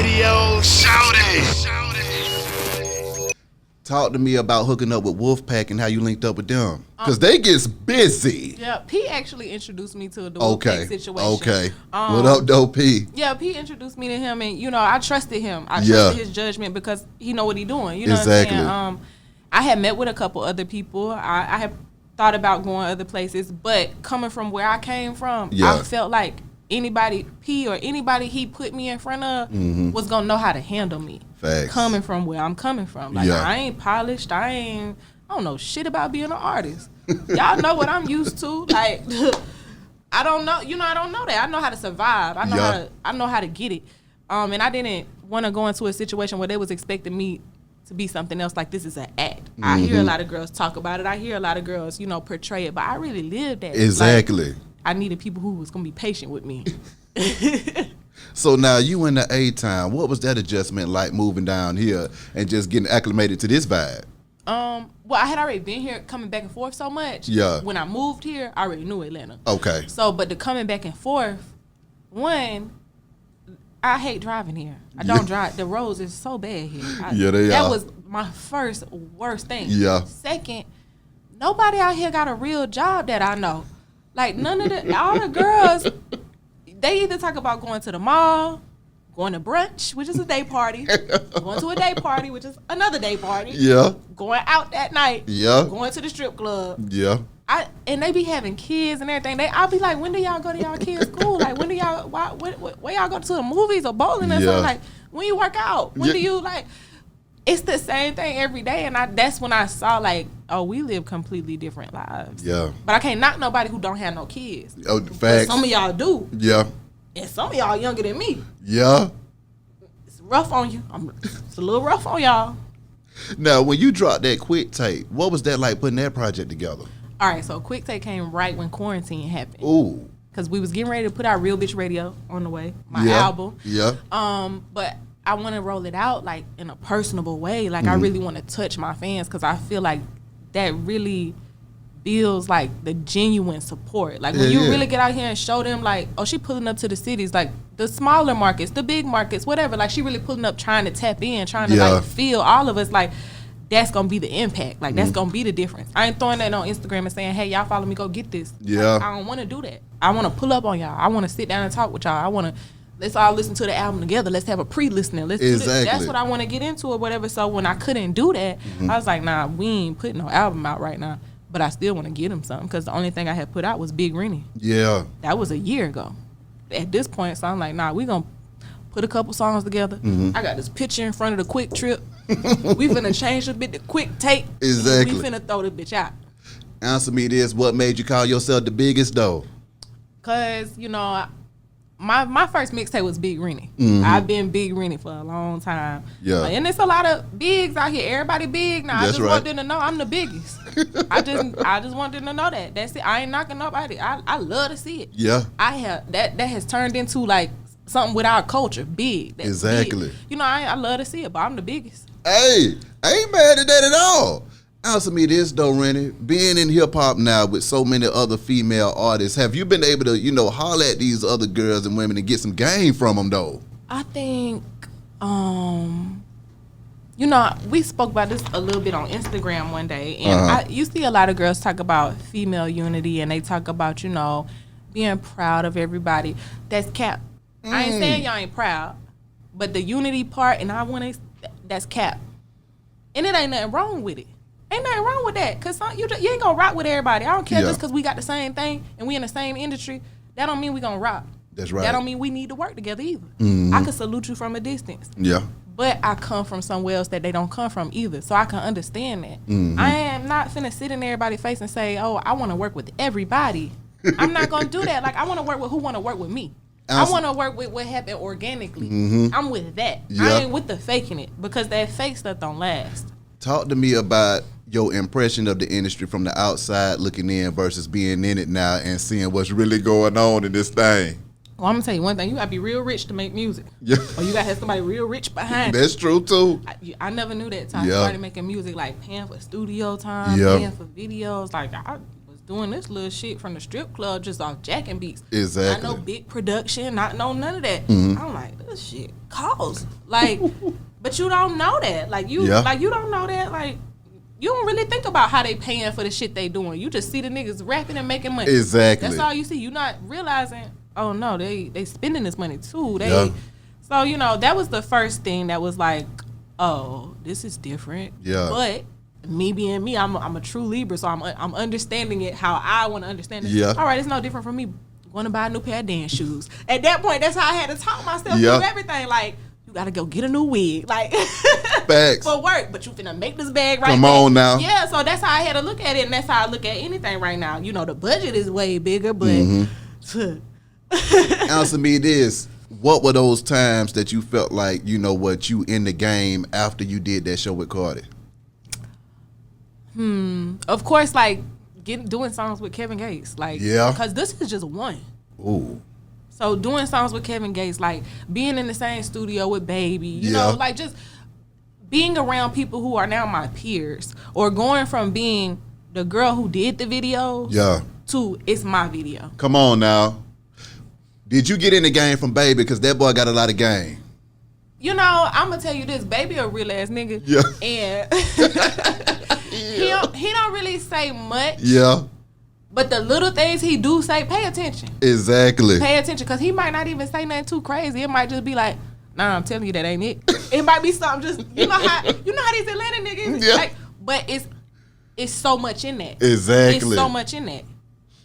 radio. Shout it. Talk to me about hooking up with Wolfpack and how you linked up with them. Because they gets busy. Yeah, P actually introduced me to the Wolfpack situation. Okay. What up, though, P? Yeah, P introduced me to him, and, you know, I trusted him. I trusted his judgment because he know what he doing. You know what I'm saying? I had met with a couple other people. I had thought about going other places, but coming from where I came from, I felt like anybody, P or anybody he put me in front of was going to know how to handle me. Facts. Coming from where I'm coming from. Like, I ain't polished. I don't know shit about being an artist. Y'all know what I'm used to. Like, I don't know. You know, I don't know that. I know how to survive. I know how to get it. And I didn't want to go into a situation where they was expecting me to be something else, like this is an act. I hear a lot of girls talk about it. I hear a lot of girls, you know, portray it, but I really lived that. Exactly. Like, I needed people who was going to be patient with me. So now you in the A-Town. What was that adjustment like moving down here and just getting acclimated to this vibe? Well, I had already been here coming back and forth so much. Yeah. When I moved here, I already knew Atlanta. Okay. So, but the coming back and forth, one, I hate driving here. I don't drive. The roads is so bad here. That was my first worst thing. Yeah. Second, nobody out here got a real job that I know. Like, all the girls, they either talk about going to the mall, going to brunch, which is a day party, going to a day party, which is another day party. Yeah. Going out that night. Yeah. Going to the strip club. Yeah. And they be having kids and everything. I'll be like, when do y'all go to y'all kids' school? Like, when do y'all, where y'all go to the movies or bowling or something? Like, when you work out? When do you, like, it's the same thing every day. And that's when I saw, like, oh, we live completely different lives. Yeah. But I can't knock nobody who don't have no kids. Oh, facts. Some of y'all do. Yeah. And some of y'all younger than me. Yeah. It's rough on you. It's a little rough on y'all. Now, when you dropped that Quick Tape, what was that like putting that project together? All right, so Quick Take came right when quarantine happened. Ooh. Because we was getting ready to put out Real Bitch Radio on the way, my album. Yeah. But I want to roll it out, like, in a personable way. Like, I really want to touch my fans because I feel like that really builds, like, the genuine support. Like, when you really get out here and show them, like, oh, she pulling up to the cities, like, the smaller markets, the big markets, whatever. Like, she really pulling up trying to tap in, trying to, like, feel all of us, like, that's going to be the impact. Like, that's going to be the difference. I ain't throwing that on Instagram and saying, hey, y'all follow me, go get this. Yeah. Like, I don't want to do that. I want to pull up on y'all. I want to sit down and talk with y'all. I want to, let's all listen to the album together. Let's have a pre-listening. Let's do this. That's what I want to get into or whatever. So when I couldn't do that, I was like, nah, we ain't putting no album out right now. But I still want to get him something because the only thing I had put out was Big Renni. Yeah. That was a year ago. At this point, so I'm like, nah, we going to put a couple songs together. I got this picture in front of the Quick Trip. We finna change a bit the Quick Tape. Exactly. We finna throw the bitch out. Answer me this. What made you call yourself the biggest, though? Because, you know, my first mixtape was Big Renni. I've been Big Renni for a long time. Yeah. And there's a lot of bigs out here. Everybody big now. That's I just want them to know I'm the biggest. I just want them to know that. That's it. I ain't knocking nobody. I love to see it. Yeah. That has turned into, like, something with our culture. Big. That's exactly. Big. You know, I love to see it, but I'm the biggest. Hey, I ain't mad at that at all. Answer me this, though, Renni. Being in hip-hop now with so many other female artists, have you been able to, you know, holler at these other girls and women and get some game from them, though? I think, you know, we spoke about this a little bit on Instagram one day, and you see a lot of girls talk about female unity, and they talk about, you know, being proud of everybody. That's cap. I ain't saying y'all ain't proud, but the unity part, and that's cap. And it ain't nothing wrong with it. Ain't nothing wrong with that, because you ain't going to rock with everybody. I don't care just because we got the same thing and we in the same industry. That don't mean we going to rock. That's right. That don't mean we need to work together either. I can salute you from a distance. Yeah. But I come from somewhere else that they don't come from either, so I can understand that. I am not finna sit in everybody's face and say, oh, I want to work with everybody. I'm not going to do that. Like, I want to work with who want to work with me. I want to work with what happened organically. I'm with that. I ain't with the faking it, because that fake stuff don't last. Talk to me about your impression of the industry from the outside looking in versus being in it now and seeing what's really going on in this thing. Well, I'm going to tell you one thing. You got to be real rich to make music. Yeah. Or you got to have somebody real rich behind That's true, too. I never knew that time. Started making music, like paying for studio time, paying for videos. Like, I was doing this little shit from the strip club just off jacking beats. Exactly. Not no big production, not no none of that. I'm like, other shit costs. Like, but you don't know that. Like you don't know that. Like, you don't really think about how they paying for the shit they doing. You just see the niggas rapping and making money. Exactly. That's all you see. You not realizing, oh no, they spending this money too. So, you know, that was the first thing that was like, oh, this is different. Yeah. But me being me, I'm a true Libra, so I'm understanding it how I want to understand it. Yeah. All right, it's no different from me going to buy a new pair of dance shoes. At that point, that's how I had to talk myself through everything. Like, you got to go get a new wig. Like, facts. For work. But you finna make this bag right Come on now. Yeah, so that's how I had to look at it, and that's how I look at anything right now. You know, the budget is way bigger, but... Answer me this. What were those times that you felt like, you know what, you in the game after you did that show with Cardi? Of course, like, doing songs with Kevin Gates. Like, because this is just one. Ooh. So doing songs with Kevin Gates, like being in the same studio with Baby, you know, like just being around people who are now my peers, or going from being the girl who did the videos to it's my video. Come on now. Did you get in the game from Baby? Because that boy got a lot of game. You know, I'm going to tell you this. Baby a real ass nigga. Yeah. And he don't really say much. Yeah. But the little things he do say, pay attention. Exactly. Pay attention, because he might not even say nothing too crazy. It might just be like, nah, I'm telling you that ain't it. It might be something just, you know how these Atlanta niggas, like, but it's so much in that. Exactly. It's so much in that.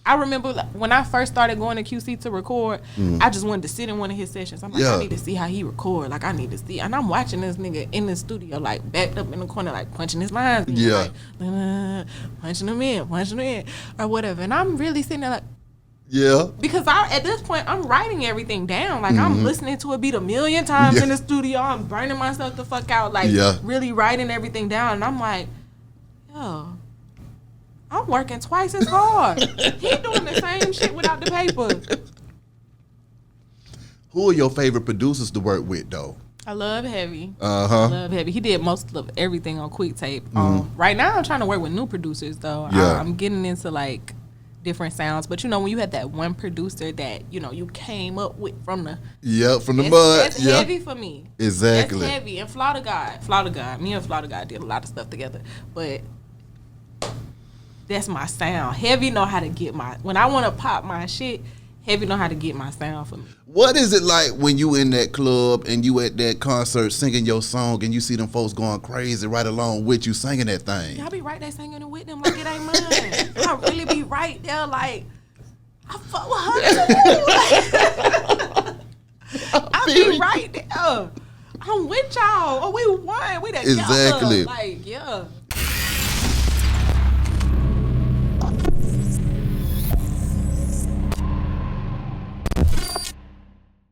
I remember when I first started going to QC to record, I just wanted to sit in one of his sessions. I'm like, I need to see how he record. Like, I need to see. And I'm watching this nigga in the studio, like, backed up in the corner, like, punching his lines. Like, punching them in, or whatever. And I'm really sitting there like, because at this point, I'm writing everything down. Like, I'm listening to a beat a million times in the studio. I'm burning myself the fuck out, like, really writing everything down. And I'm like, yo, I'm working twice as hard. He doing the same shit without the paper. Who are your favorite producers to work with, though? I love Heavy. I love Heavy. He did most of everything on Quick Tape. Right now, I'm trying to work with new producers, though. I'm getting into, like, different sounds. But, you know, when you had that one producer that, you know, you came up with from the... from the mud. That's heavy for me. Exactly. That's heavy. And Flauta God. Me and Flauta God did a lot of stuff together. But... that's my sound. Heavy know how to get when I want to pop my shit, Heavy know how to get my sound for me. What is it like when you in that club and you at that concert singing your song and you see them folks going crazy right along with you singing that thing? Yeah, I be right there singing it with them like it ain't mine. I really be right there like, I fuck with her. I be right there. I'm with y'all. Oh, we won. We together. Exactly. Like,